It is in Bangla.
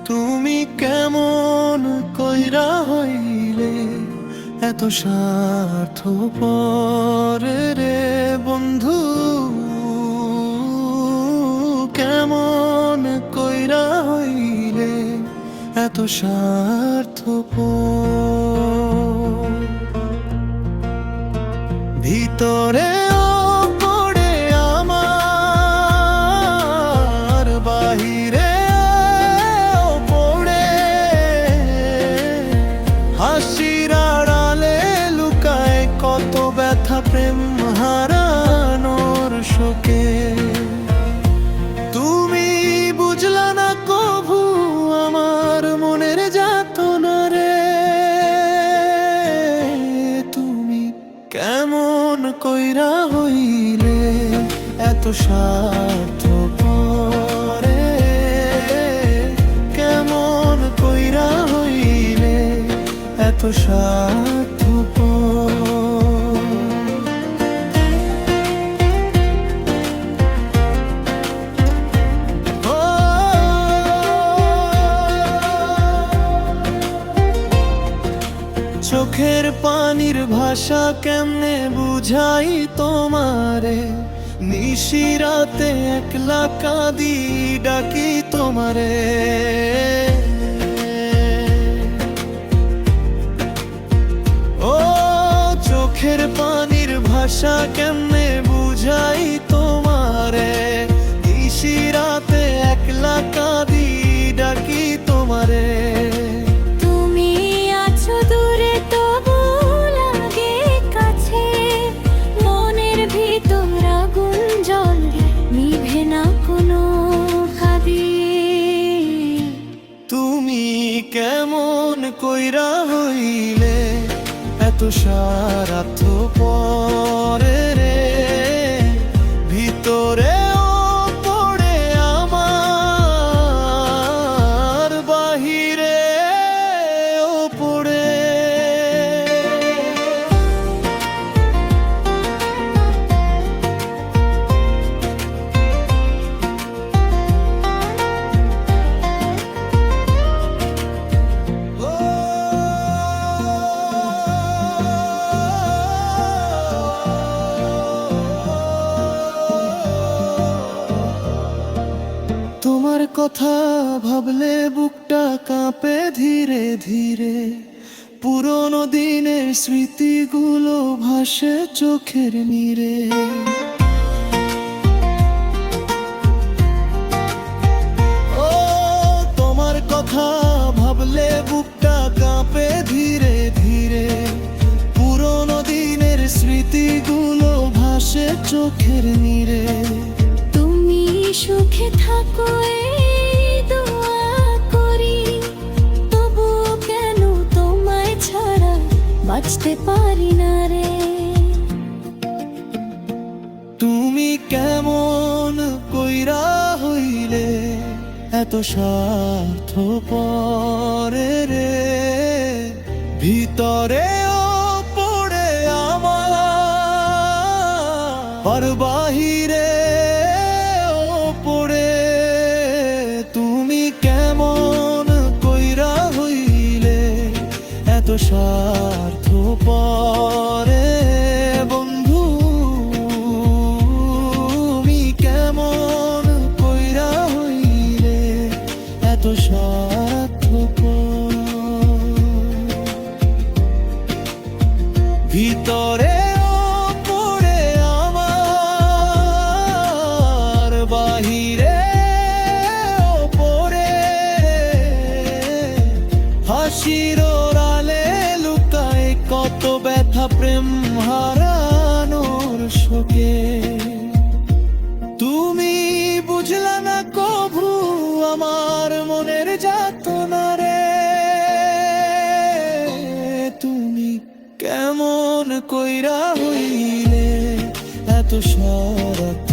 তুমি কেমন কইরা হইলে এত স্বার্থপর রে বন্ধু, কেমন কইরা হইলে এত স্বার্থপর। ভিতরে হাসির আড়ালে লুকায় কত ব্যথা প্রেম হারানোর শোকে। তুমি বুঝলা না কভু আমার মনের যাতনা রে, তুমি কেমন কইরা হইলে এত স্বার্থপর, কেমন কইরা হইলে এত স্বার্থপর। চোখের পানির ভাষা কেমনে বুঝাই তোমারে, নিশিরাতে একলা কাঁদি ডাকি তোমারে। চোখের পানির ভাষা কেমনে বুঝাই তোমারে, নিশিরাতে একলা কাঁদি ডাকি তোমারে। তুমি আছো দূরে তবু লাগে কাছে, মনের ভিতর আগুন জ্বলে নিভে না কোনো কাঁদি। তুমি কেমন কইরা হইলে এত স্বার্থপর রে, ভিতরে পড়ে আমার বাহিরে পড়ে। তোমার কথা ভাবলে বুকটা কাঁপে ধীরে ধীরে, পুরনো দিনের স্মৃতিগুলো ভাসে চোখের নীরে। ও তোমার কথা ভাবলে বুকটা কাঁপে ধীরে ধীরে, পুরনো দিনের স্মৃতিগুলো ভাসে চোখের নীরে। সুখে থাকো এই দোয়া করি, তবু কেন তোমায় ছাড়া বাঁচতে পারি না রে। তুমি কেমন কইরা হইলে এত স্বার্থপর রে, ভিতরে পড়ে আমার বাহিরে পড়ে। তুমি কেমন কইরা হইলে এত স্বার্থপর বন্ধু, তুমি কেমন কইরা হইলে এত স্বার্থপর। ভিতরে হাসির আড়ালে লুকায় কত ব্যথা প্রেম হারানোর শোকে। তুমি বুঝলা না কভু আমার মনের যাতনা রে, তুমি কেমন কইরা হইলে এত স্বার্থপর।